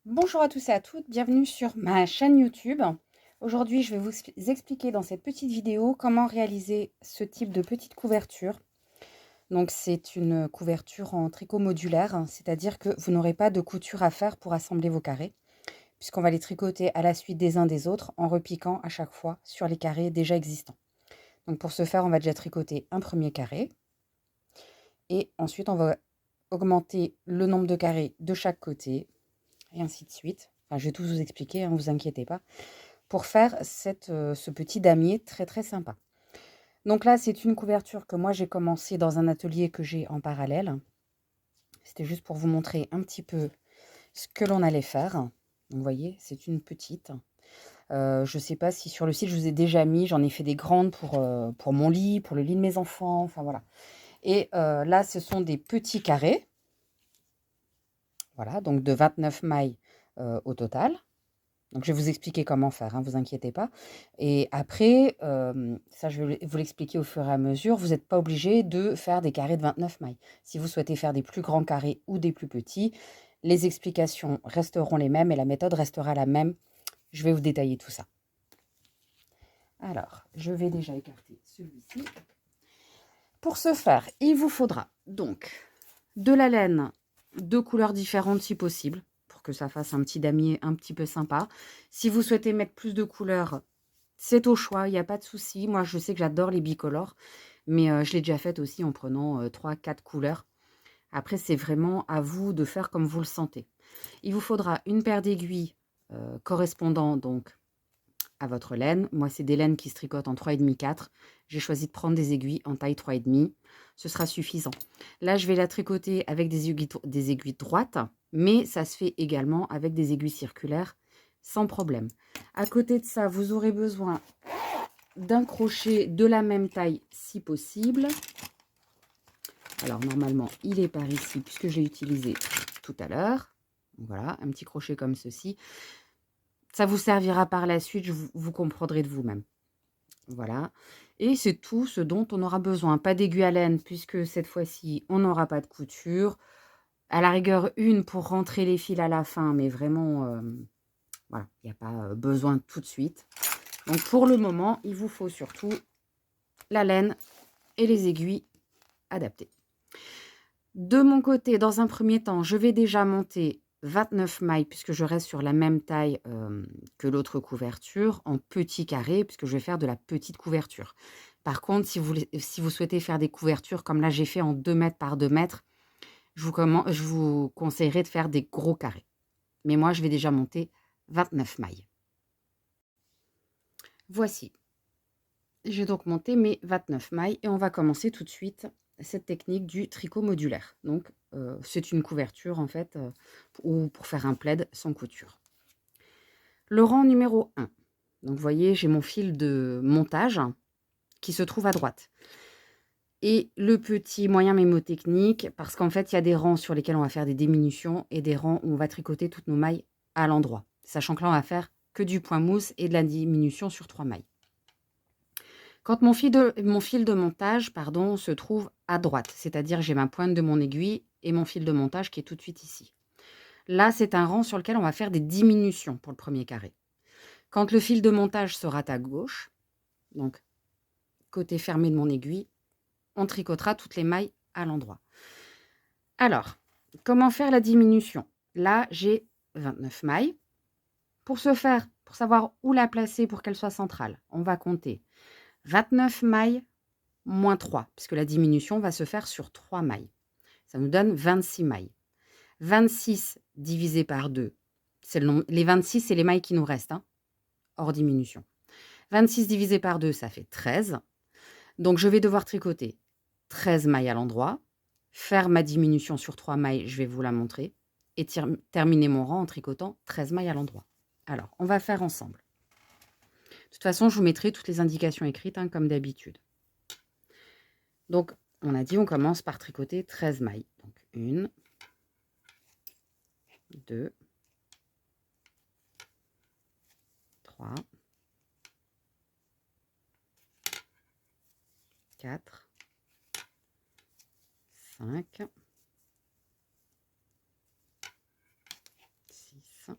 Bonjour à tous et à toutes, bienvenue sur ma chaîne YouTube. Aujourd'hui, je vais vous expliquer dans cette petite vidéo comment réaliser ce type de petite couverture. Donc, c'est une couverture en tricot modulaire, c'est-à-dire que vous n'aurez pas de couture à faire pour assembler vos carrés, puisqu'on va les tricoter à la suite des uns des autres en repiquant à chaque fois sur les carrés déjà existants. Donc, pour ce faire, on va déjà tricoter un premier carré et ensuite, on va augmenter le nombre de carrés de chaque côté et ainsi de suite. Enfin, je vais tout vous expliquer, ne vous inquiétez pas, pour faire ce petit damier très très sympa. Donc là, c'est une couverture que moi j'ai commencé dans un atelier que j'ai en parallèle. C'était juste pour vous montrer un petit peu ce que l'on allait faire. Donc, vous voyez, c'est une petite. Je ne sais pas si sur le site je vous ai déjà mis, j'en ai fait des grandes pour mon lit, pour le lit de mes enfants, enfin voilà. Et là, ce sont des petits carrés. Voilà, donc de 29 mailles au total. Donc je vais vous expliquer comment faire, vous inquiétez pas. Et après, ça je vais vous l'expliquer au fur et à mesure, vous n'êtes pas obligé de faire des carrés de 29 mailles. Si vous souhaitez faire des plus grands carrés ou des plus petits, les explications resteront les mêmes et la méthode restera la même. Je vais vous détailler tout ça. Alors, je vais déjà écarter celui-ci. Pour ce faire, il vous faudra donc de la laine de couleurs différentes si possible, pour que ça fasse un petit damier un petit peu sympa. Si vous souhaitez mettre plus de couleurs, c'est au choix, il n'y a pas de souci. Moi, je sais que j'adore les bicolores, mais je l'ai déjà fait aussi en prenant 3-4 couleurs. Après, c'est vraiment à vous de faire comme vous le sentez. Il vous faudra une paire d'aiguilles correspondant donc à votre laine. Moi, c'est des laines qui se tricotent en 3,5, 4. J'ai choisi de prendre des aiguilles en taille 3,5. Ce sera suffisant. Là, je vais la tricoter avec des aiguilles droites, mais ça se fait également avec des aiguilles circulaires sans problème. À côté de ça, vous aurez besoin d'un crochet de la même taille si possible. Alors, normalement, il est par ici puisque je l'ai utilisé tout à l'heure. Voilà, un petit crochet comme ceci. Ça vous servira par la suite, vous comprendrez de vous-même. Voilà, et c'est tout ce dont on aura besoin. Pas d'aiguille à laine puisque cette fois-ci, on n'aura pas de couture. À la rigueur, une pour rentrer les fils à la fin, mais vraiment, voilà, il n'y a pas besoin tout de suite. Donc pour le moment, il vous faut surtout la laine et les aiguilles adaptées. De mon côté, dans un premier temps, je vais déjà monter 29 mailles puisque je reste sur la même taille que l'autre couverture en petit carré puisque je vais faire de la petite couverture. Par contre, si vous souhaitez faire des couvertures comme là j'ai fait en 2 mètres par 2 mètres, je vous conseillerais de faire des gros carrés. Mais moi, je vais déjà monter 29 mailles. Voici. J'ai donc monté mes 29 mailles et on va commencer tout de suite cette technique du tricot modulaire. Donc, c'est une couverture en fait, ou pour faire un plaid sans couture. Le rang numéro 1. Donc, vous voyez, j'ai mon fil de montage qui se trouve à droite. Et le petit moyen mémotechnique, parce qu'en fait, il y a des rangs sur lesquels on va faire des diminutions et des rangs où on va tricoter toutes nos mailles à l'endroit. Sachant que là, on va faire que du point mousse et de la diminution sur 3 mailles. Quand mon fil de montage se trouve à droite, c'est-à-dire j'ai ma pointe de mon aiguille et mon fil de montage qui est tout de suite ici. Là, c'est un rang sur lequel on va faire des diminutions pour le premier carré. Quand le fil de montage sera à gauche, donc côté fermé de mon aiguille, on tricotera toutes les mailles à l'endroit. Alors, comment faire la diminution? Là, j'ai 29 mailles. Pour ce faire, pour savoir où la placer pour qu'elle soit centrale, on va compter 29 mailles moins 3, puisque la diminution va se faire sur 3 mailles. Ça nous donne 26 mailles. 26 divisé par 2, c'est le nombre, les 26, c'est les mailles qui nous restent, hors diminution. 26 divisé par 2, ça fait 13. Donc, je vais devoir tricoter 13 mailles à l'endroit, faire ma diminution sur 3 mailles, je vais vous la montrer, et terminer mon rang en tricotant 13 mailles à l'endroit. Alors, on va faire ensemble. De toute façon, je vous mettrai toutes les indications écrites, comme d'habitude. Donc, on a dit, on commence par tricoter 13 mailles. Donc, 1, 2, 3, 4, 5, 6,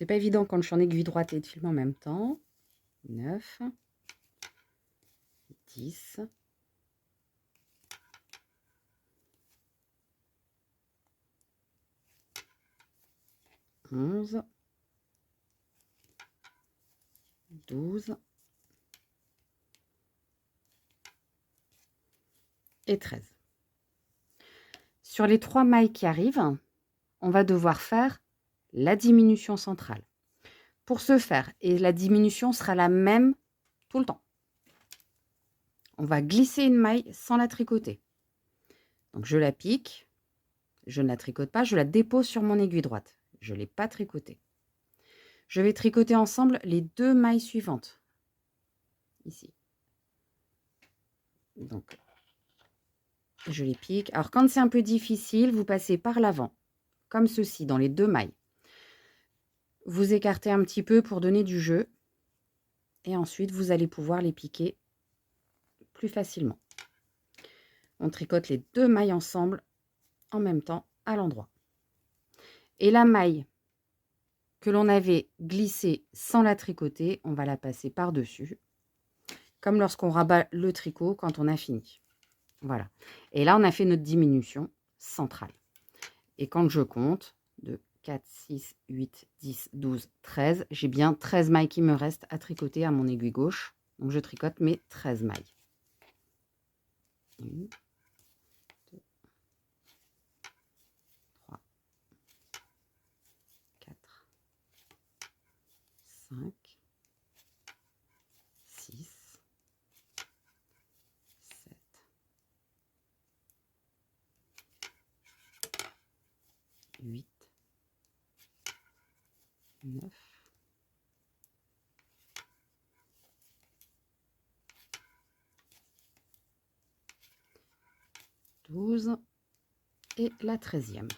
c'est pas évident quand je suis en aiguille droite et de filmer en même temps. 9, 10, 11, 12 et 13. Sur les 3 mailles qui arrivent, on va devoir faire la diminution centrale. Pour ce faire, et la diminution sera la même tout le temps, on va glisser une maille sans la tricoter. Donc je la pique, je ne la tricote pas, je la dépose sur mon aiguille droite. Je ne l'ai pas tricotée. Je vais tricoter ensemble les 2 mailles suivantes. Ici. Donc, je les pique. Alors, quand c'est un peu difficile, vous passez par l'avant, comme ceci, dans les 2 mailles. Vous écartez un petit peu pour donner du jeu. Et ensuite, vous allez pouvoir les piquer plus facilement. On tricote les 2 mailles ensemble en même temps à l'endroit. Et la maille que l'on avait glissée sans la tricoter, on va la passer par-dessus, comme lorsqu'on rabat le tricot quand on a fini. Voilà. Et là, on a fait notre diminution centrale. Et quand je compte, 2, 4, 6, 8, 10, 12, 13, j'ai bien 13 mailles qui me restent à tricoter à mon aiguille gauche. Donc, je tricote mes 13 mailles. 1, 2, 3, 4, 5, 6, 7, 8, 9, 12 et la 13e.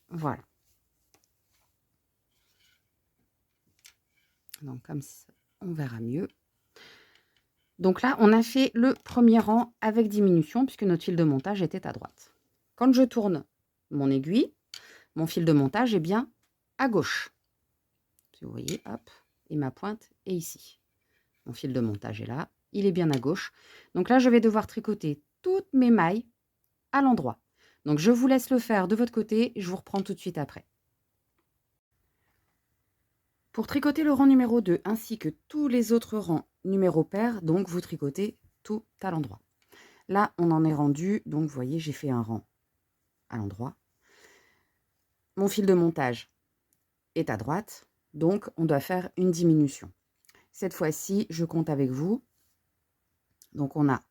Voilà. Donc comme ça, on verra mieux. Donc là, on a fait le premier rang avec diminution puisque notre fil de montage était à droite. Quand je tourne mon aiguille, mon fil de montage est bien à gauche. Si vous voyez, hop, et ma pointe est ici. Mon fil de montage est là, il est bien à gauche. Donc là, je vais devoir tricoter toutes mes mailles à l'endroit. Donc je vous laisse le faire de votre côté, je vous reprends tout de suite après. Pour tricoter le rang numéro 2 ainsi que tous les autres rangs numéro pair, donc vous tricotez tout à l'endroit. Là, on en est rendu, donc vous voyez, j'ai fait un rang à l'endroit. Mon fil de montage est à droite, donc on doit faire une diminution. Cette fois-ci, je compte avec vous. Donc on a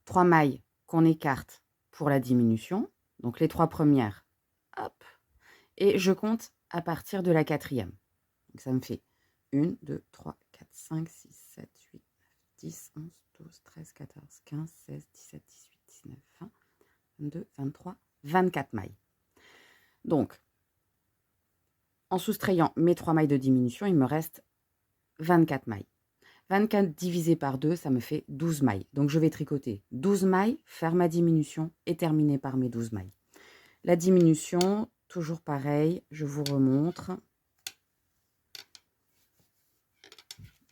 3 mailles qu'on écarte pour la diminution. Donc les 3 premières, hop, et je compte à partir de la 4e. Donc ça me fait 1, 2, 3, 4, 5, 6, 7, 8, 9, 10, 11, 12, 13, 14, 15, 16, 17, 18, 19, 20, 22, 23, 24 mailles. Donc, en soustrayant mes 3 mailles de diminution, il me reste 24 mailles. 24 divisé par 2, ça me fait 12 mailles. Donc, je vais tricoter 12 mailles, faire ma diminution et terminer par mes 12 mailles. La diminution, toujours pareil, je vous remontre.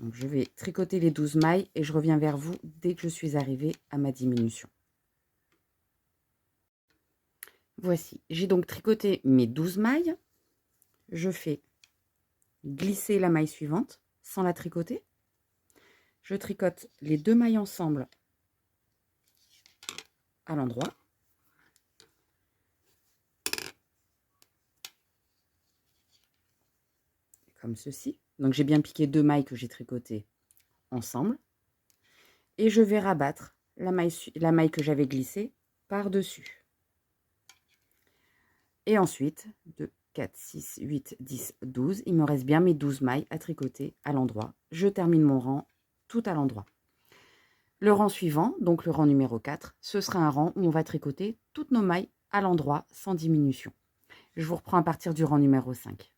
Donc, je vais tricoter les 12 mailles et je reviens vers vous dès que je suis arrivée à ma diminution. Voici, j'ai donc tricoté mes 12 mailles. Je fais glisser la maille suivante sans la tricoter. Je tricote les 2 mailles ensemble à l'endroit. Comme ceci. Donc j'ai bien piqué 2 mailles que j'ai tricotées ensemble. Et je vais rabattre la maille que j'avais glissée par-dessus. Et ensuite, 2, 4, 6, 8, 10, 12. Il me reste bien mes 12 mailles à tricoter à l'endroit. Je termine mon rang tout à l'endroit. Le rang suivant, donc le rang numéro 4, ce sera un rang où on va tricoter toutes nos mailles à l'endroit sans diminution. Je vous reprends à partir du rang numéro 5.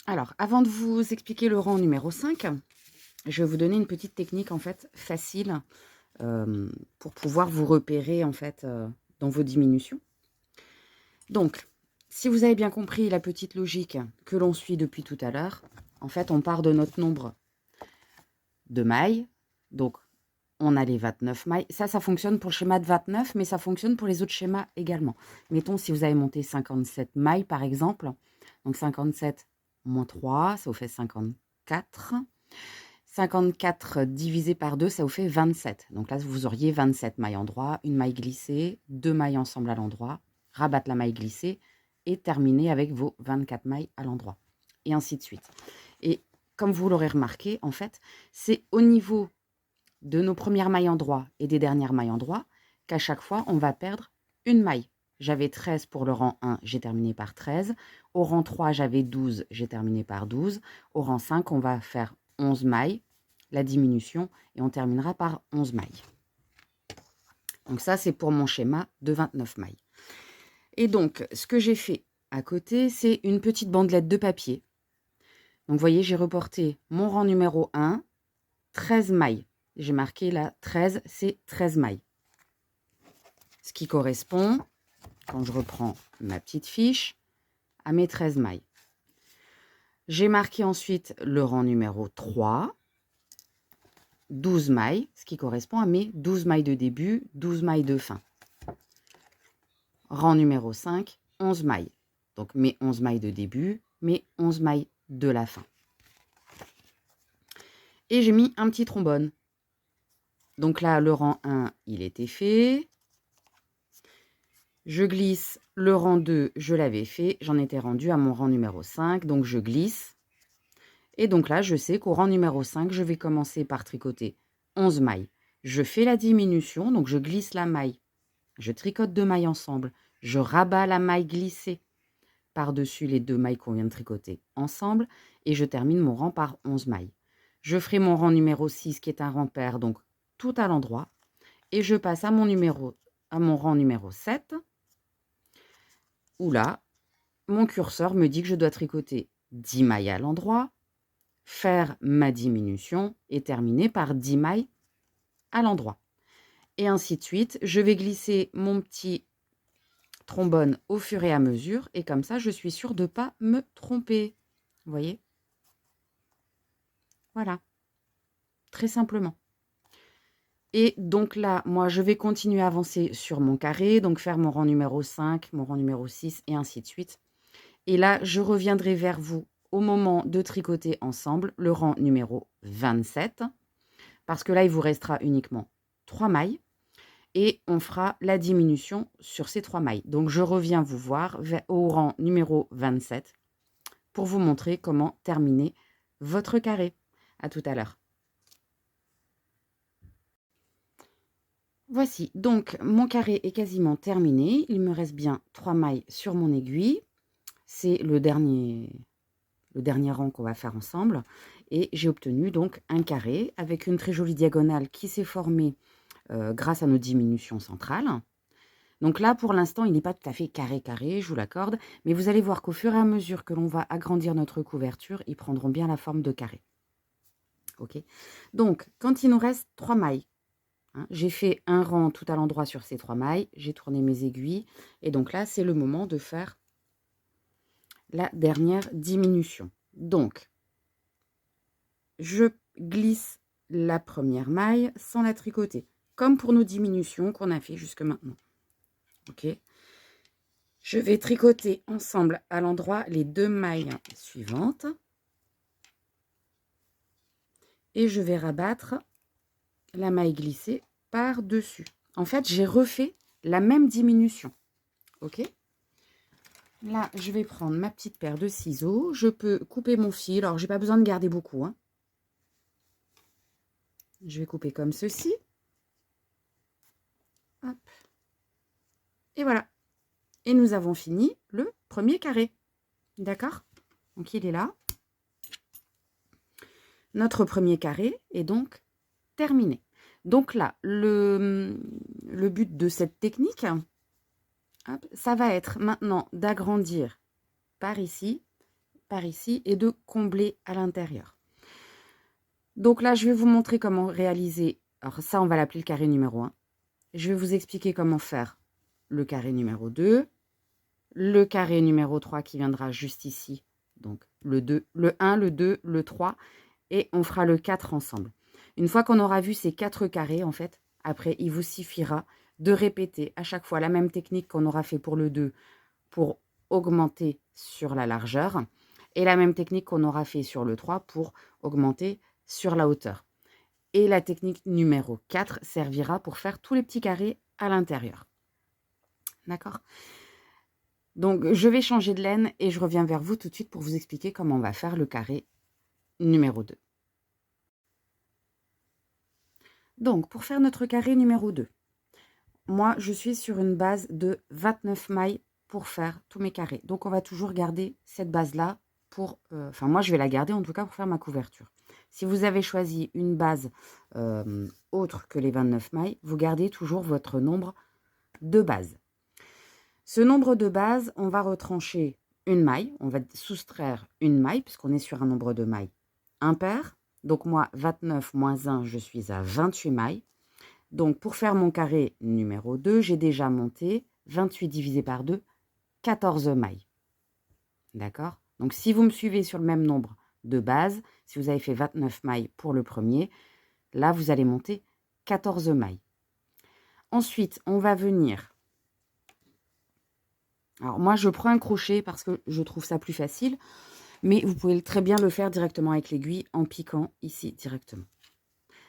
Alors, avant de vous expliquer le rang numéro 5, je vais vous donner une petite technique en fait facile pour pouvoir vous repérer en fait dans vos diminutions. Donc, si vous avez bien compris la petite logique que l'on suit depuis tout à l'heure, en fait, on part de notre nombre de mailles. Donc, on a les 29 mailles. Ça fonctionne pour le schéma de 29, mais ça fonctionne pour les autres schémas également. Mettons, si vous avez monté 57 mailles, par exemple. Donc, 57 moins 3, ça vous fait 54. 54 divisé par 2, ça vous fait 27. Donc là, vous auriez 27 mailles endroit, une maille glissée, 2 mailles ensemble à l'endroit, rabattre la maille glissée et terminer avec vos 24 mailles à l'endroit. Et ainsi de suite. Et comme vous l'aurez remarqué, en fait, c'est au niveau de nos premières mailles endroit et des dernières mailles endroit qu'à chaque fois, on va perdre une maille. J'avais 13 pour le rang 1, j'ai terminé par 13. Au rang 3, j'avais 12, j'ai terminé par 12. Au rang 5, on va faire 11 mailles, la diminution, et on terminera par 11 mailles. Donc ça, c'est pour mon schéma de 29 mailles. Et donc, ce que j'ai fait à côté, c'est une petite bandelette de papier. Donc, vous voyez, j'ai reporté mon rang numéro 1, 13 mailles. J'ai marqué là 13, c'est 13 mailles. Ce qui correspond, quand je reprends ma petite fiche, à mes 13 mailles. J'ai marqué ensuite le rang numéro 3, 12 mailles, ce qui correspond à mes 12 mailles de début, 12 mailles de fin. Rang numéro 5, 11 mailles. Donc mes 11 mailles de début, mes 11 mailles de la fin. Et j'ai mis un petit trombone. Donc là, le rang 1, il était fait. Je glisse le rang 2, je l'avais fait. J'en étais rendu à mon rang numéro 5, donc je glisse. Et donc là, je sais qu'au rang numéro 5, je vais commencer par tricoter 11 mailles. Je fais la diminution, donc je glisse la maille. Je tricote 2 mailles ensemble. Je rabats la maille glissée par-dessus les 2 mailles qu'on vient de tricoter ensemble. Et je termine mon rang par 11 mailles. Je ferai mon rang numéro 6 qui est un rang pair, donc tout à l'endroit. Et je passe à mon rang numéro 7. Où là, mon curseur me dit que je dois tricoter 10 mailles à l'endroit, faire ma diminution et terminer par 10 mailles à l'endroit. Et ainsi de suite, je vais glisser mon petit trombone au fur et à mesure et comme ça, je suis sûre de ne pas me tromper. Vous voyez? Voilà, très simplement. Et donc là, moi, je vais continuer à avancer sur mon carré, donc faire mon rang numéro 5, mon rang numéro 6 et ainsi de suite. Et là, je reviendrai vers vous au moment de tricoter ensemble le rang numéro 27, parce que là, il vous restera uniquement 3 mailles et on fera la diminution sur ces 3 mailles. Donc, je reviens vous voir au rang numéro 27 pour vous montrer comment terminer votre carré. À tout à l'heure. Voici, donc mon carré est quasiment terminé. Il me reste bien 3 mailles sur mon aiguille. C'est le dernier rang qu'on va faire ensemble. Et j'ai obtenu donc un carré avec une très jolie diagonale qui s'est formée grâce à nos diminutions centrales. Donc là, pour l'instant, il n'est pas tout à fait carré, je vous l'accorde. Mais vous allez voir qu'au fur et à mesure que l'on va agrandir notre couverture, ils prendront bien la forme de carré. Ok. Donc, quand il nous reste 3 mailles, hein, j'ai fait un rang tout à l'endroit sur ces 3 mailles, j'ai tourné mes aiguilles, et donc là, c'est le moment de faire la dernière diminution. Donc, je glisse la première maille sans la tricoter, comme pour nos diminutions qu'on a fait jusque maintenant. Ok. Je vais tricoter ensemble à l'endroit les 2 mailles suivantes. Et je vais rabattre la maille glissée par-dessus. En fait, j'ai refait la même diminution. Ok. Là, je vais prendre ma petite paire de ciseaux. Je peux couper mon fil. Alors, j'ai pas besoin de garder beaucoup, hein. Je vais couper comme ceci. Hop. Et voilà. Et nous avons fini le premier carré. D'accord? Donc, il est là. Notre premier carré est donc terminé. Donc là, le but de cette technique, hop, ça va être maintenant d'agrandir par ici, et de combler à l'intérieur. Donc là, je vais vous montrer comment réaliser. Alors ça, on va l'appeler le carré numéro 1. Je vais vous expliquer comment faire le carré numéro 2. le carré numéro 3 qui viendra juste ici. Donc le 2, le 1, le 2, le 3 et on fera le 4 ensemble. Une fois qu'on aura vu ces 4 carrés, en fait, après, il vous suffira de répéter à chaque fois la même technique qu'on aura fait pour le 2 pour augmenter sur la largeur et la même technique qu'on aura fait sur le 3 pour augmenter sur la hauteur. Et la technique numéro 4 servira pour faire tous les petits carrés à l'intérieur. D'accord? Donc, je vais changer de laine et je reviens vers vous tout de suite pour vous expliquer comment on va faire le carré numéro 2. Donc, pour faire notre carré numéro 2, moi, je suis sur une base de 29 mailles pour faire tous mes carrés. Donc, on va toujours garder cette base-là pour... Enfin, moi, je vais la garder en tout cas pour faire ma couverture. Si vous avez choisi une base autre que les 29 mailles, vous gardez toujours votre nombre de bases. Ce nombre de bases, on va retrancher une maille. On va soustraire une maille puisqu'on est sur un nombre de mailles impair. Donc, moi, 29 moins 1, je suis à 28 mailles. Donc, pour faire mon carré numéro 2, j'ai déjà monté 28 divisé par 2, 14 mailles. D'accord? Donc, si vous me suivez sur le même nombre de bases, si vous avez fait 29 mailles pour le premier, là, vous allez monter 14 mailles. Ensuite, on va venir... Alors, moi, je prends un crochet parce que je trouve ça plus facile, mais vous pouvez très bien le faire directement avec l'aiguille en piquant ici directement.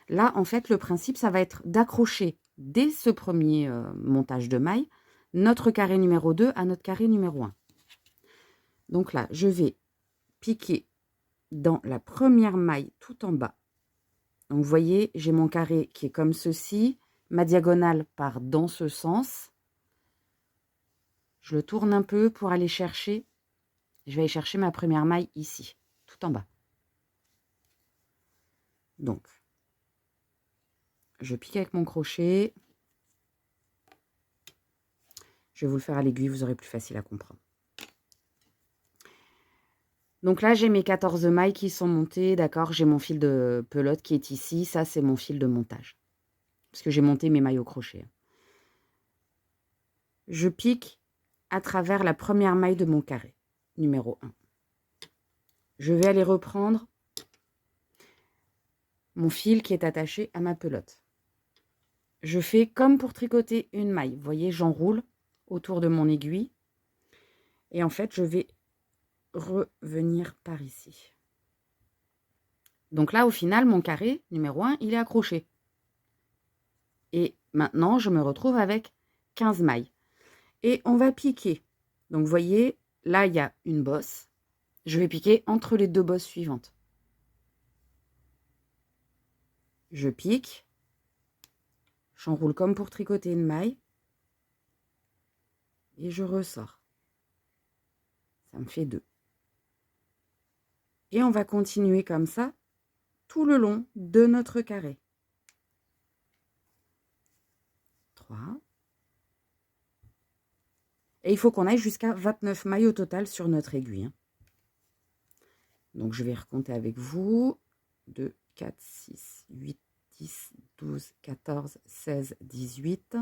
Là, en fait, le principe, ça va être d'accrocher dès ce premier montage de mailles notre carré numéro 2 à notre carré numéro 1. Donc là, je vais piquer dans la première maille tout en bas. Donc, vous voyez, j'ai mon carré qui est comme ceci. Ma diagonale part dans ce sens. Je le tourne un peu pour aller chercher. Je vais aller chercher ma première maille ici, tout en bas. Donc, je pique avec mon crochet. Je vais vous le faire à l'aiguille, vous aurez plus facile à comprendre. Donc là, j'ai mes 14 mailles qui sont montées, d'accord. J'ai mon fil de pelote qui est ici. Ça, c'est mon fil de montage. Parce que j'ai monté mes mailles au crochet. Je pique à travers la première maille de mon carré, numéro 1. Je vais aller reprendre mon fil qui est attaché à ma pelote. Je fais comme pour tricoter une maille. Vous voyez, j'enroule autour de mon aiguille. Et en fait, je vais revenir par ici. Donc là, au final, mon carré numéro 1, il est accroché. Et maintenant, je me retrouve avec 15 mailles. Et on va piquer. Donc, vous voyez, là, il y a une bosse. Je vais piquer entre les deux bosses suivantes. Je pique. J'enroule comme pour tricoter une maille. Et je ressors. Ça me fait 2. Et on va continuer comme ça tout le long de notre carré. 3. Et il faut qu'on aille jusqu'à 29 mailles au total sur notre aiguille. Donc, je vais recompter avec vous. 2, 4, 6, 8, 10, 12, 14, 16, 18.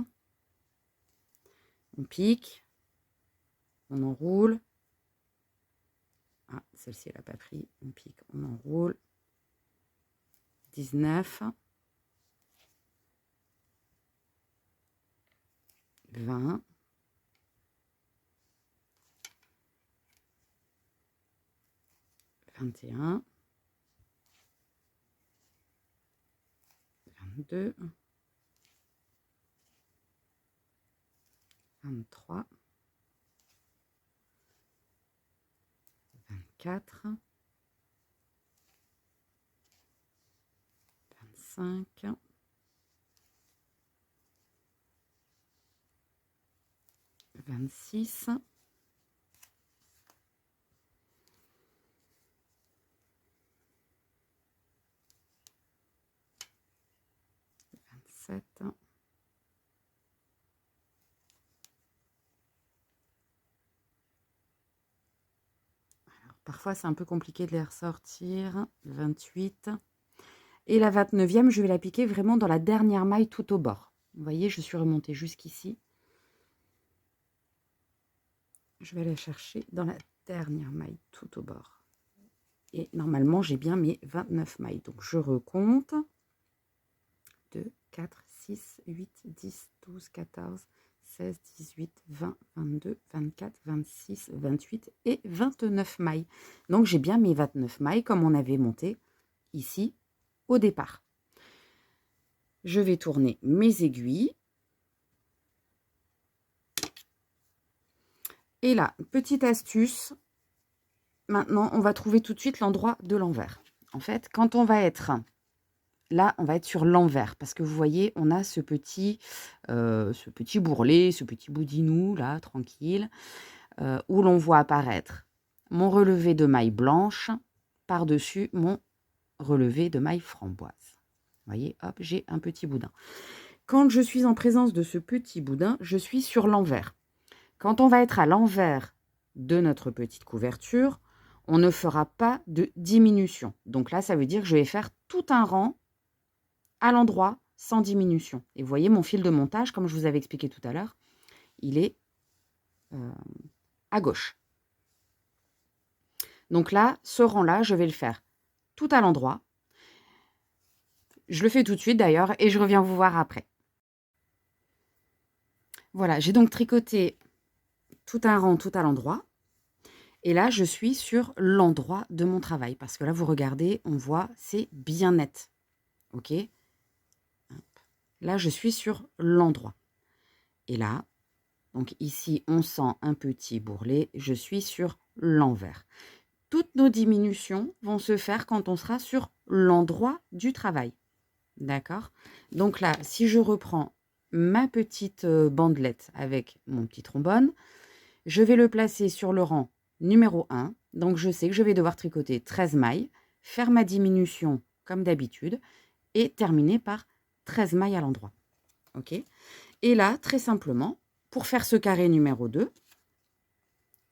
On pique. On enroule. Ah, celle-ci, elle n'a pas pris. On pique, on enroule. 19. 20. 21. 22. 23. 24. 25. 26. 27. Alors, parfois, c'est un peu compliqué de les ressortir. 28. Et la 29e, je vais la piquer vraiment dans la dernière maille tout au bord. Vous voyez, je suis remontée jusqu'ici. je vais aller chercher dans la dernière maille tout au bord. Et normalement, j'ai bien mes 29 mailles. Donc, je recompte. 2, 4, 6, 8, 10, 12, 14, 16, 18, 20, 22, 24, 26, 28 et 29 mailles. Donc, j'ai bien mes 29 mailles comme on avait monté ici au départ. Je vais tourner mes aiguilles. Et là, petite astuce, maintenant, on va trouver tout de suite l'endroit de l'envers. En fait, quand on va être là, on va être sur l'envers parce que vous voyez, on a ce petit bourrelet, ce petit boudinou là, tranquille, où l'on voit apparaître mon relevé de maille blanche par-dessus mon relevé de maille framboise. Vous voyez, hop, j'ai un petit boudin. Quand je suis en présence de ce petit boudin, je suis sur l'envers. Quand on va être à l'envers de notre petite couverture, on ne fera pas de diminution. Donc là, ça veut dire que je vais faire tout un rang à l'endroit sans diminution. Et vous voyez, mon fil de montage, comme je vous avais expliqué tout à l'heure, il est à gauche. Donc là, ce rang-là, je vais le faire tout à l'endroit. Je le fais tout de suite d'ailleurs et je reviens vous voir après. Voilà, j'ai donc tricoté tout un rang tout à l'endroit. Et là, je suis sur l'endroit de mon travail. Parce que là, vous regardez, on voit, c'est bien net. OK? Là, je suis sur l'endroit. Et là, donc ici, on sent un petit bourrelet. Je suis sur l'envers. Toutes nos diminutions vont se faire quand on sera sur l'endroit du travail. D'accord? Donc là, si je reprends ma petite bandelette avec mon petit trombone, je vais le placer sur le rang numéro 1. Donc, je sais que je vais devoir tricoter 13 mailles, faire ma diminution comme d'habitude et terminer par 13 mailles à l'endroit. OK? Et là, très simplement, pour faire ce carré numéro 2,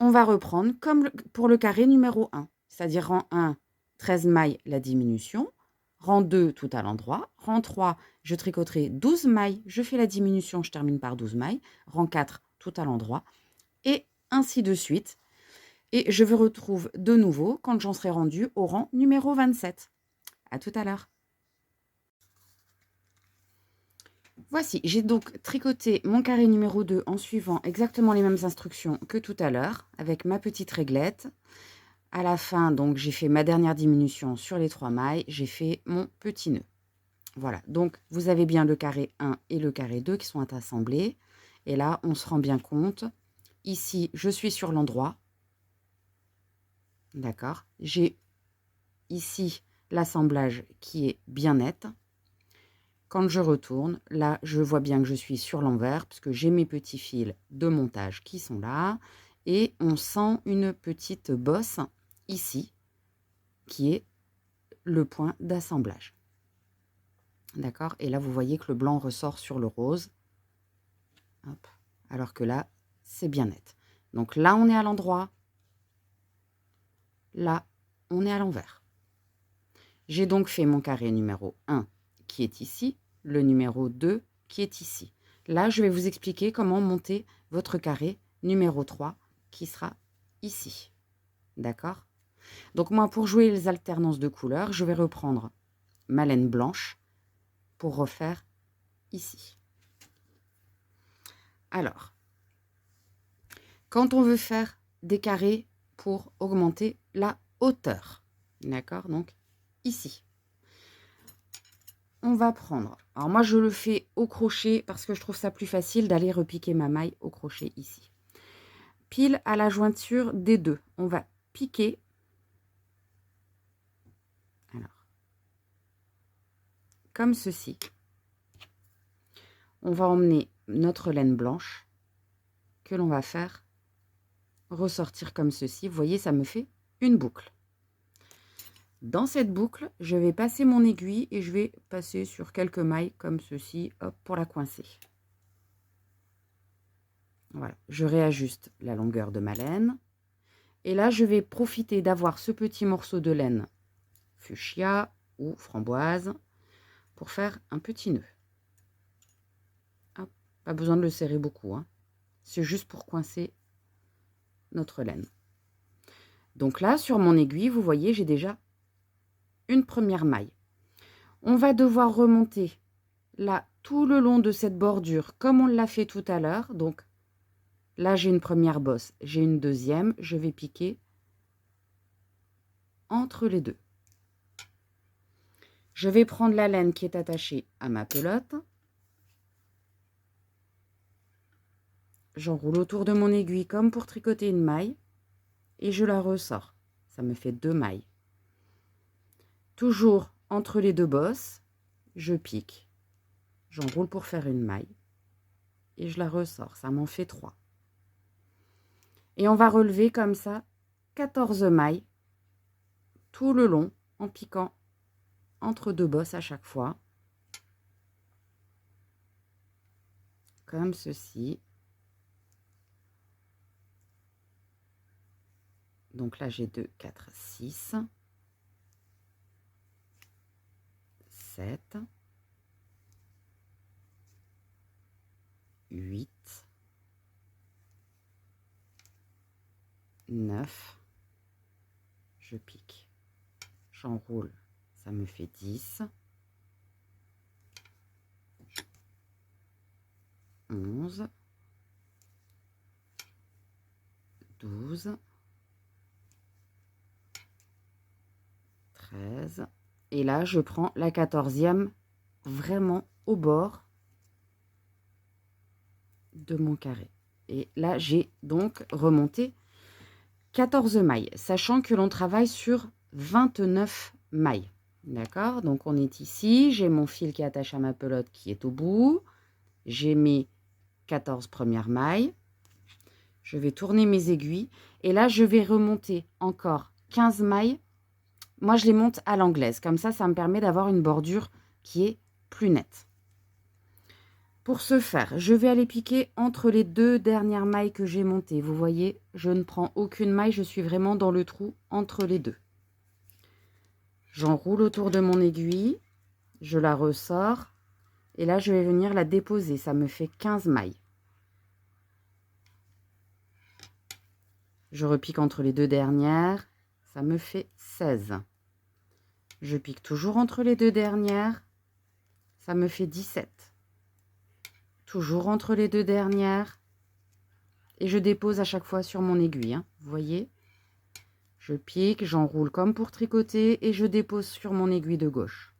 on va reprendre comme pour le carré numéro 1. C'est-à-dire rang 1, 13 mailles, la diminution. Rang 2, tout à l'endroit. Rang 3, je tricoterai 12 mailles, je fais la diminution, je termine par 12 mailles. Rang 4, tout à l'endroit. Et ainsi de suite. Et je vous retrouve de nouveau quand j'en serai rendue au rang numéro 27. À tout à l'heure. Voici, j'ai donc tricoté mon carré numéro 2 en suivant exactement les mêmes instructions que tout à l'heure, avec ma petite réglette. À la fin, donc, j'ai fait ma dernière diminution sur les 3 mailles, j'ai fait mon petit nœud. Voilà, donc vous avez bien le carré 1 et le carré 2 qui sont assemblés. Et là, on se rend bien compte. Ici, je suis sur l'endroit. D'accord. J'ai ici l'assemblage qui est bien net. Quand je retourne, là, je vois bien que je suis sur l'envers parce que j'ai mes petits fils de montage qui sont là. Et on sent une petite bosse ici qui est le point d'assemblage. D'accord? Et là, vous voyez que le blanc ressort sur le rose. Hop. Alors que là, c'est bien net. Donc là, on est à l'endroit. Là, on est à l'envers. J'ai donc fait mon carré numéro 1 qui est ici, le numéro 2 qui est ici. Là, je vais vous expliquer comment monter votre carré numéro 3 qui sera ici. D'accord? Donc moi, pour jouer les alternances de couleurs, je vais reprendre ma laine blanche pour refaire ici. Alors, quand on veut faire des carrés pour augmenter la hauteur, d'accord? Donc, ici. On va prendre, alors moi je le fais au crochet parce que je trouve ça plus facile d'aller repiquer ma maille au crochet ici. Pile à la jointure des deux, on va piquer. Alors, comme ceci. On va emmener notre laine blanche que l'on va faire ressortir comme ceci. Vous voyez, ça me fait une boucle. Dans cette boucle, je vais passer mon aiguille et je vais passer sur quelques mailles comme ceci, hop, pour la coincer. Voilà, je réajuste la longueur de ma laine. Et là, je vais profiter d'avoir ce petit morceau de laine fuchsia ou framboise pour faire un petit nœud. Hop, pas besoin de le serrer beaucoup, hein. C'est juste pour coincer notre laine. Donc là, sur mon aiguille, vous voyez, j'ai déjà une première maille. On va devoir remonter là tout le long de cette bordure comme on l'a fait tout à l'heure. Donc là, j'ai une première bosse, j'ai une deuxième, je vais piquer entre les deux. Je vais prendre la laine qui est attachée à ma pelote. J'enroule autour de mon aiguille comme pour tricoter une maille et je la ressors. Ça me fait 2 mailles. Toujours entre les deux bosses, je pique. J'enroule pour faire une maille et je la ressors. Ça m'en fait 3. Et on va relever comme ça 14 mailles tout le long en piquant entre deux bosses à chaque fois. Comme ceci. Donc là, j'ai 2, 4, 6, 7, 8, 9. Je pique. J'enroule. Ça me fait 10, 11, 12, 13. Et là, je prends la 14e vraiment au bord de mon carré. Et là, j'ai donc remonté 14 mailles, sachant que l'on travaille sur 29 mailles. D'accord? Donc, on est ici. J'ai mon fil qui est attaché à ma pelote qui est au bout. J'ai mes 14 premières mailles. Je vais tourner mes aiguilles. Et là, je vais remonter encore 15 mailles. Moi, je les monte à l'anglaise. Comme ça me permet d'avoir une bordure qui est plus nette. Pour ce faire, je vais aller piquer entre les 2 dernières mailles que j'ai montées. Vous voyez, je ne prends aucune maille. Je suis vraiment dans le trou entre les deux. J'enroule autour de mon aiguille. Je la ressors. Et là, je vais venir la déposer. Ça me fait 15 mailles. Je repique entre les 2 dernières. Ça me fait 16. Je pique toujours entre les 2 dernières. Ça me fait 17. Toujours entre les 2 dernières. Et je dépose à chaque fois sur mon aiguille. Hein. Vous voyez? Je pique, j'enroule comme pour tricoter et je dépose sur mon aiguille de gauche.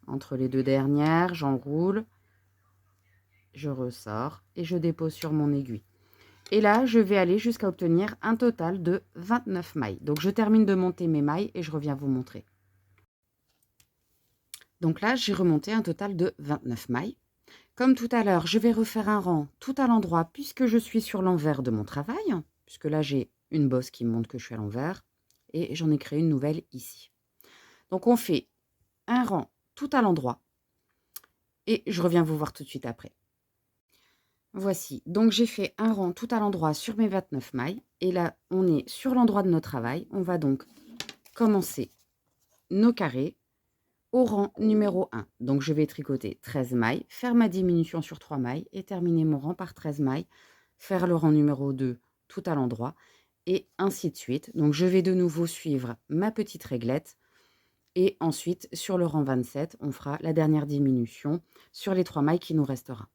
Entre les 2 dernières, j'enroule. Je ressors et je dépose sur mon aiguille. Et là, je vais aller jusqu'à obtenir un total de 29 mailles. Donc, je termine de monter mes mailles et je reviens vous montrer. Donc là, j'ai remonté un total de 29 mailles. Comme tout à l'heure, je vais refaire un rang tout à l'endroit puisque je suis sur l'envers de mon travail. Puisque là, j'ai une bosse qui me montre que je suis à l'envers. Et j'en ai créé une nouvelle ici. Donc, on fait un rang tout à l'endroit. Et je reviens vous voir tout de suite après. Voici, donc j'ai fait un rang tout à l'endroit sur mes 29 mailles. Et là, on est sur l'endroit de notre travail. On va donc commencer nos carrés au rang numéro 1. Donc, je vais tricoter 13 mailles, faire ma diminution sur 3 mailles et terminer mon rang par 13 mailles. Faire le rang numéro 2 tout à l'endroit et ainsi de suite. Donc, je vais de nouveau suivre ma petite réglette. Et ensuite, sur le rang 27, on fera la dernière diminution sur les 3 mailles qui nous restera.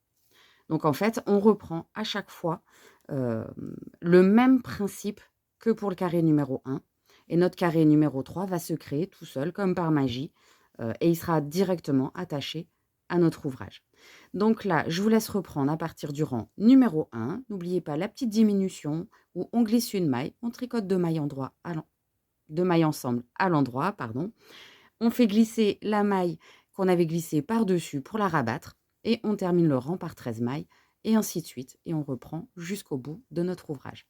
Donc, en fait, on reprend à chaque fois le même principe que pour le carré numéro 1. Et notre carré numéro 3 va se créer tout seul, comme par magie. Et il sera directement attaché à notre ouvrage. Donc là, je vous laisse reprendre à partir du rang numéro 1. N'oubliez pas la petite diminution où on glisse une maille. On tricote 2 mailles, ensemble à l'endroit. On fait glisser la maille qu'on avait glissée par-dessus pour la rabattre. Et on termine le rang par 13 mailles, et ainsi de suite. Et on reprend jusqu'au bout de notre ouvrage.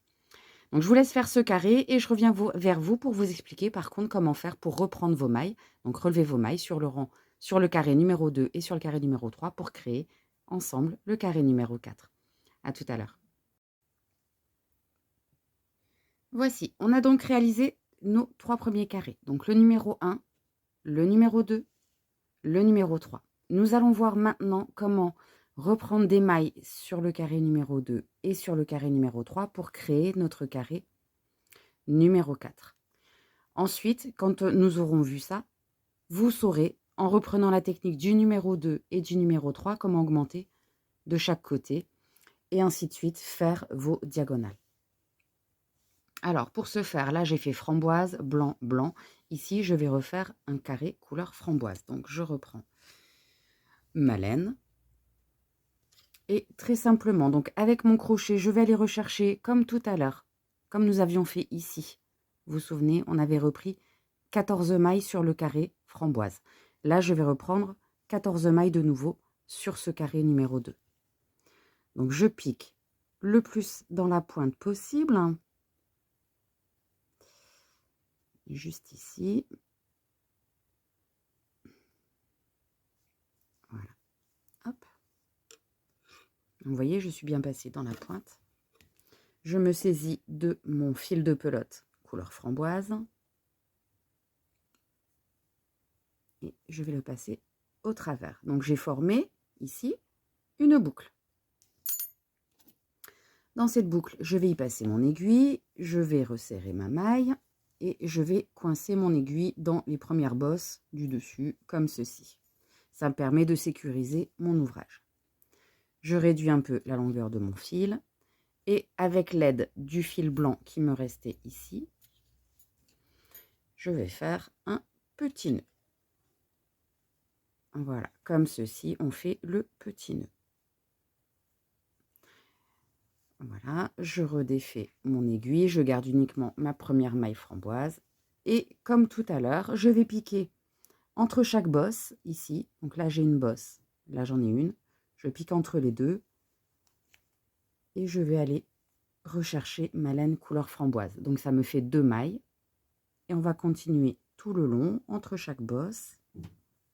Donc, je vous laisse faire ce carré et je reviens vers vous pour vous expliquer par contre comment faire pour reprendre vos mailles. Donc, relevez vos mailles sur le carré numéro 2 et sur le carré numéro 3 pour créer ensemble le carré numéro 4. À tout à l'heure. Voici, on a donc réalisé nos 3 premiers carrés. Donc, le numéro 1, le numéro 2, le numéro 3. Nous allons voir maintenant comment reprendre des mailles sur le carré numéro 2 et sur le carré numéro 3 pour créer notre carré numéro 4. Ensuite, quand nous aurons vu ça, vous saurez, en reprenant la technique du numéro 2 et du numéro 3, comment augmenter de chaque côté et ainsi de suite, faire vos diagonales. Alors, pour ce faire, là, j'ai fait framboise, blanc, blanc. Ici, je vais refaire un carré couleur framboise. Donc, je reprends ma laine. Et très simplement, donc avec mon crochet, je vais aller rechercher comme tout à l'heure, comme nous avions fait ici. Vous vous souvenez, on avait repris 14 mailles sur le carré framboise. Là, je vais reprendre 14 mailles de nouveau sur ce carré numéro 2. Donc, je pique le plus dans la pointe possible. Juste ici. Voilà. Hop. Vous voyez, je suis bien passée dans la pointe. Je me saisis de mon fil de pelote couleur framboise. Et je vais le passer au travers. Donc, j'ai formé ici une boucle. Dans cette boucle, je vais y passer mon aiguille, je vais resserrer ma maille et je vais coincer mon aiguille dans les premières bosses du dessus, comme ceci. Ça me permet de sécuriser mon ouvrage. Je réduis un peu la longueur de mon fil et avec l'aide du fil blanc qui me restait ici, je vais faire un petit nœud. Voilà, comme ceci, on fait le petit nœud. Voilà, je redéfais mon aiguille, je garde uniquement ma première maille framboise. Et comme tout à l'heure, je vais piquer entre chaque bosse, ici. Donc là, j'ai une bosse, là j'en ai une. Je pique entre les deux. Et je vais aller rechercher ma laine couleur framboise. Donc ça me fait 2 mailles. Et on va continuer tout le long, entre chaque bosse,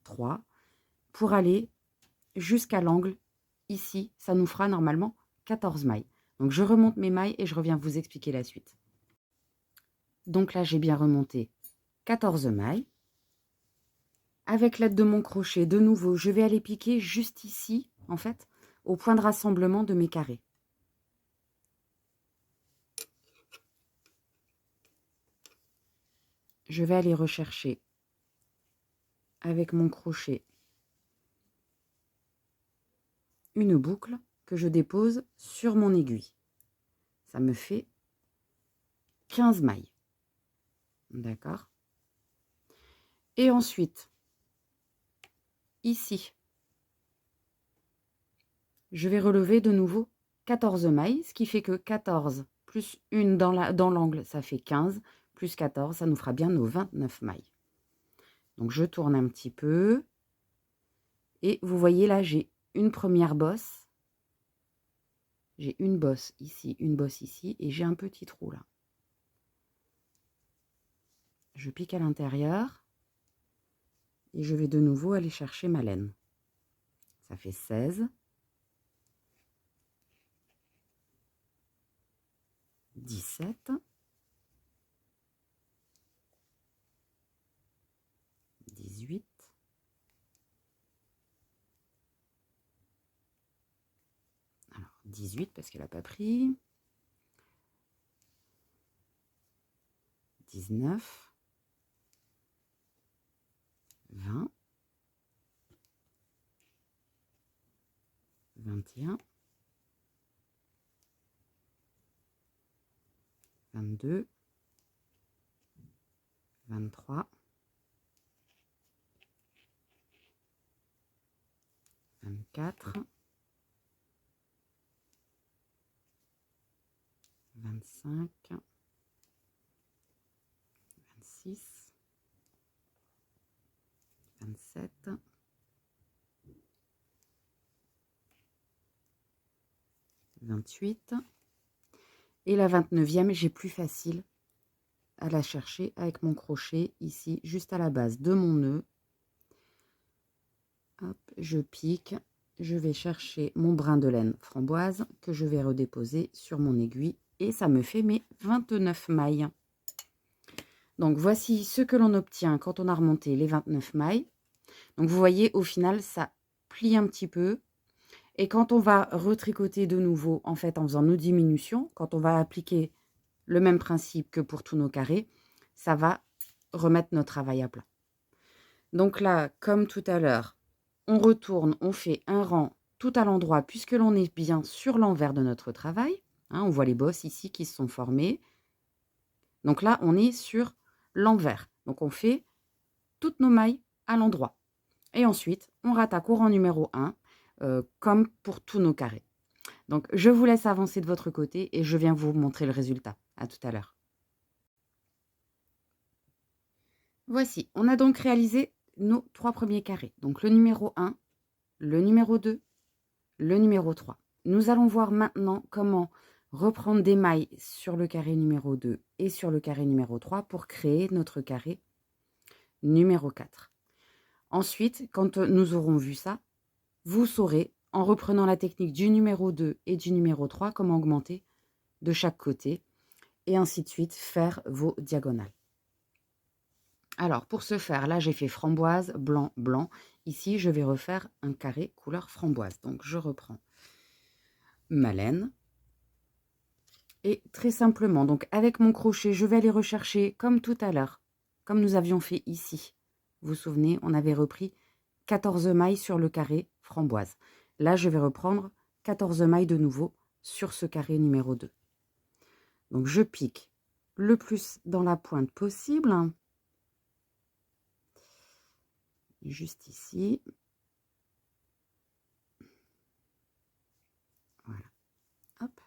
3, pour aller jusqu'à l'angle. Ici, ça nous fera normalement 14 mailles. Donc, je remonte mes mailles et je reviens vous expliquer la suite. Donc là, j'ai bien remonté 14 mailles. Avec l'aide de mon crochet, de nouveau, je vais aller piquer juste ici, en fait, au point de rassemblement de mes carrés. Je vais aller rechercher avec mon crochet une boucle que je dépose sur mon aiguille. Ça me fait 15 mailles. D'accord? Et ensuite, ici, je vais relever de nouveau 14 mailles, ce qui fait que 14 plus une dans l'angle, ça fait 15, plus 14, ça nous fera bien nos 29 mailles. Donc, je tourne un petit peu. Et vous voyez là, j'ai une première bosse. J'ai une bosse ici, et j'ai un petit trou là. Je pique à l'intérieur. Et je vais de nouveau aller chercher ma laine. Ça fait 16. 17. 18. Alors, 18 parce qu'elle n'a pas pris. 19. 20. 21. 22. 23. 24. 25. 26. 27. 28. Et la 29e, j'ai plus facile à la chercher avec mon crochet ici, juste à la base de mon nœud. Hop, je pique, je vais chercher mon brin de laine framboise que je vais redéposer sur mon aiguille et ça me fait mes 29 mailles. Donc voici ce que l'on obtient quand on a remonté les 29 mailles. Donc vous voyez, au final, ça plie un petit peu. Et quand on va retricoter de nouveau, en fait, en faisant nos diminutions, quand on va appliquer le même principe que pour tous nos carrés, ça va remettre notre travail à plat. Donc là, comme tout à l'heure, on retourne, on fait un rang tout à l'endroit puisque l'on est bien sur l'envers de notre travail. Hein, on voit les bosses ici qui se sont formées. Donc là, on est sur l'envers. Donc on fait toutes nos mailles à l'endroit. Et ensuite, on rattaque au rang numéro 1, comme pour tous nos carrés. Donc, je vous laisse avancer de votre côté et je viens vous montrer le résultat. À tout à l'heure. Voici, on a donc réalisé nos 3 premiers carrés. Donc, le numéro 1, le numéro 2, le numéro 3. Nous allons voir maintenant comment reprendre des mailles sur le carré numéro 2 et sur le carré numéro 3 pour créer notre carré numéro 4. Ensuite, quand nous aurons vu ça, vous saurez, en reprenant la technique du numéro 2 et du numéro 3, comment augmenter de chaque côté et ainsi de suite, faire vos diagonales. Alors, pour ce faire, là, j'ai fait framboise, blanc, blanc. Ici, je vais refaire un carré couleur framboise. Donc, je reprends ma laine. Et très simplement, donc avec mon crochet, je vais aller rechercher, comme tout à l'heure, comme nous avions fait ici. Vous vous souvenez, on avait repris 14 mailles sur le carré framboise. Là, je vais reprendre 14 mailles de nouveau sur ce carré numéro 2. Donc, je pique le plus dans la pointe possible. Juste ici. Voilà. Hop.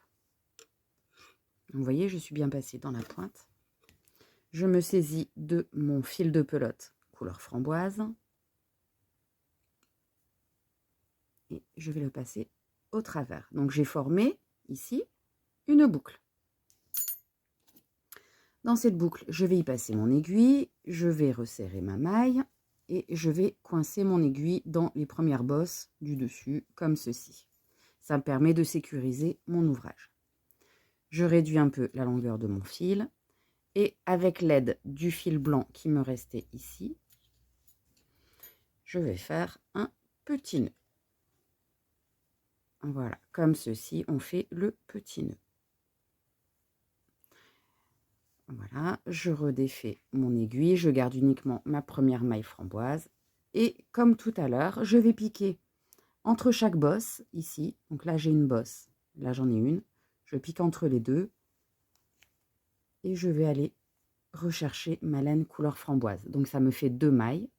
Vous voyez, je suis bien passée dans la pointe. Je me saisis de mon fil de pelote couleur framboise. Et je vais le passer au travers. Donc, j'ai formé ici une boucle. Dans cette boucle, je vais y passer mon aiguille, je vais resserrer ma maille et je vais coincer mon aiguille dans les premières bosses du dessus, comme ceci. Ça me permet de sécuriser mon ouvrage. Je réduis un peu la longueur de mon fil et avec l'aide du fil blanc qui me restait ici, je vais faire un petit nœud. Voilà, comme ceci, on fait le petit nœud. Voilà, je redéfais mon aiguille, je garde uniquement ma première maille framboise. Et comme tout à l'heure, je vais piquer entre chaque bosse, ici. Donc là, j'ai une bosse, là j'en ai une. Je pique entre les deux. Et je vais aller rechercher ma laine couleur framboise. Donc ça me fait 2 mailles.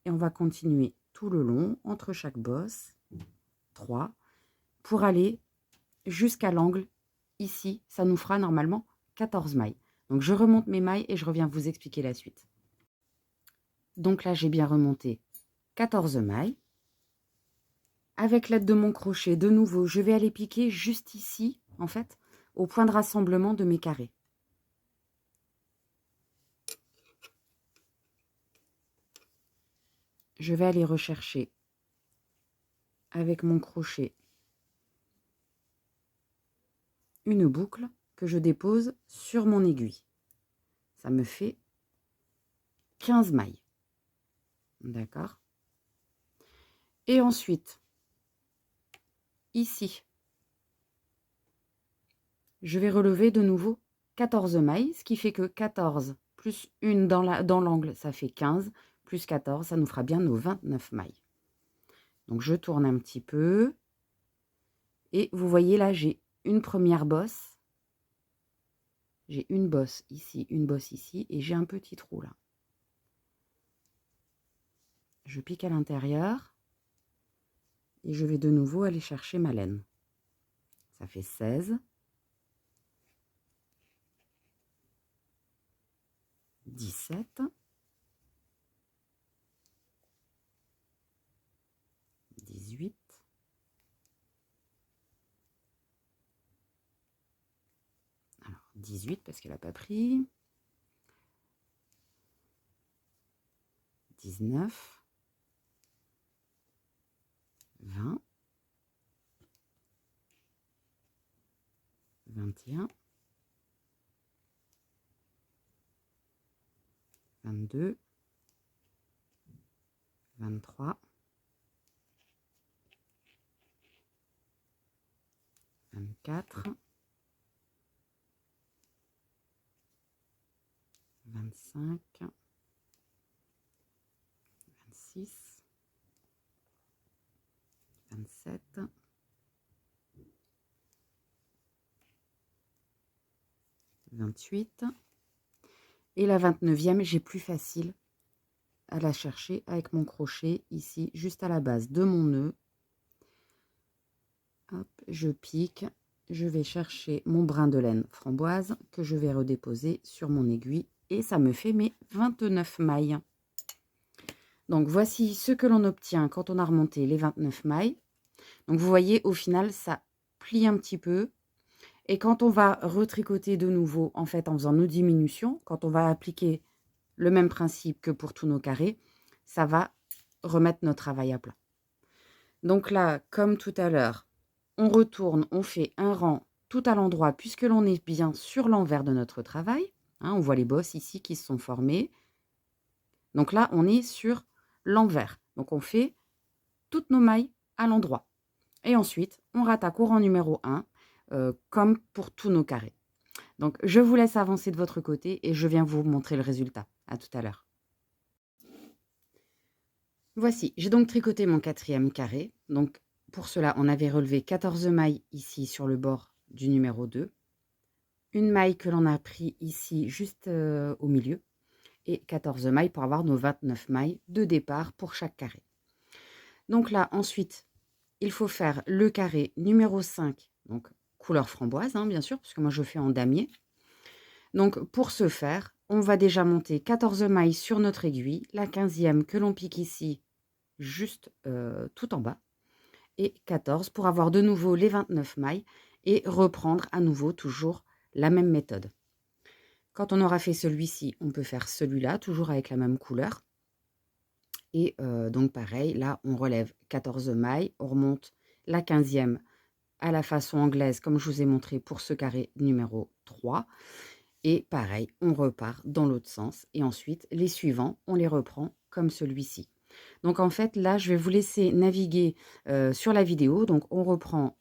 Et on va continuer tout le long, entre chaque bosse, 3, pour aller jusqu'à l'angle. Ici, ça nous fera normalement 14 mailles. Donc, je remonte mes mailles et je reviens vous expliquer la suite. Donc là, j'ai bien remonté 14 mailles. Avec l'aide de mon crochet, de nouveau, je vais aller piquer juste ici, en fait, au point de rassemblement de mes carrés. Je vais aller rechercher avec mon crochet une boucle que je dépose sur mon aiguille. Ça me fait 15 mailles. D'accord? Et ensuite, ici, je vais relever de nouveau 14 mailles, ce qui fait que 14 plus une dans l'angle, ça fait 15, plus 14, ça nous fera bien nos 29 mailles. Donc, je tourne un petit peu. Et vous voyez là, j'ai une première bosse. J'ai une bosse ici, une bosse ici, et j'ai un petit trou là. Je pique à l'intérieur. Et je vais de nouveau aller chercher ma laine. Ça fait 16. 17. 18. Alors, 18 parce qu'elle n'a pas pris. 19. 20. 21. 22. 23. 24, 25, 26, 27, 28. Et la 29e, j'ai plus facile à la chercher avec mon crochet ici, juste à la base de mon nœud. Hop, je pique, je vais chercher mon brin de laine framboise que je vais redéposer sur mon aiguille et ça me fait mes 29 mailles. Donc voici ce que l'on obtient quand on a remonté les 29 mailles. Donc vous voyez, au final, ça plie un petit peu. Et quand on va retricoter de nouveau, en fait, en faisant nos diminutions, quand on va appliquer le même principe que pour tous nos carrés, ça va remettre notre travail à plat. Donc là, comme tout à l'heure, on retourne, on fait un rang tout à l'endroit puisque l'on est bien sur l'envers de notre travail. Hein, on voit les bosses ici qui se sont formées. Donc là, on est sur l'envers. Donc on fait toutes nos mailles à l'endroit. Et ensuite, on rattaque au rang numéro 1, comme pour tous nos carrés. Donc, je vous laisse avancer de votre côté et je viens vous montrer le résultat. À tout à l'heure. Voici, j'ai donc tricoté mon 4e carré. Donc, pour cela, on avait relevé 14 mailles ici sur le bord du numéro 2. Une maille que l'on a pris ici juste au milieu. Et 14 mailles pour avoir nos 29 mailles de départ pour chaque carré. Donc là, ensuite, il faut faire le carré numéro 5, donc couleur framboise, hein, bien sûr, parce que moi je fais en damier. Donc pour ce faire, on va déjà monter 14 mailles sur notre aiguille, la 15e que l'on pique ici, juste tout en bas, et 14 pour avoir de nouveau les 29 mailles et reprendre à nouveau toujours la même méthode. Quand on aura fait celui-ci, on peut faire celui-là, toujours avec la même couleur. Et donc pareil, là on relève 14 mailles, on remonte la 15e à la façon anglaise, comme je vous ai montré pour ce carré numéro 3. Et pareil, on repart dans l'autre sens. Et ensuite, les suivants, on les reprend comme celui-ci. Donc en fait, là, je vais vous laisser naviguer sur la vidéo. Donc on reprend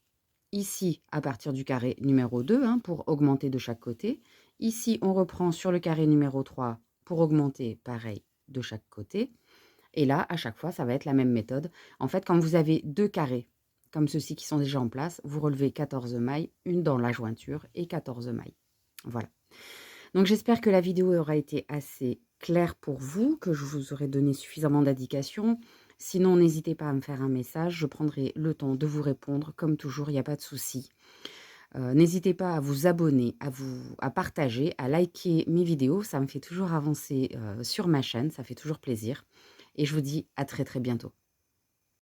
ici à partir du carré numéro 2 hein, pour augmenter de chaque côté. Ici, on reprend sur le carré numéro 3 pour augmenter pareil de chaque côté. Et là, à chaque fois, ça va être la même méthode. En fait, quand vous avez deux carrés comme ceux-ci qui sont déjà en place, vous relevez 14 mailles, une dans la jointure et 14 mailles. Voilà. Donc j'espère que la vidéo aura été assez claire pour vous, que je vous aurai donné suffisamment d'indications. Sinon, n'hésitez pas à me faire un message, je prendrai le temps de vous répondre. Comme toujours, il n'y a pas de souci. N'hésitez pas à vous abonner, à partager, à liker mes vidéos. Ça me fait toujours avancer sur ma chaîne, ça fait toujours plaisir. Et je vous dis à très très bientôt.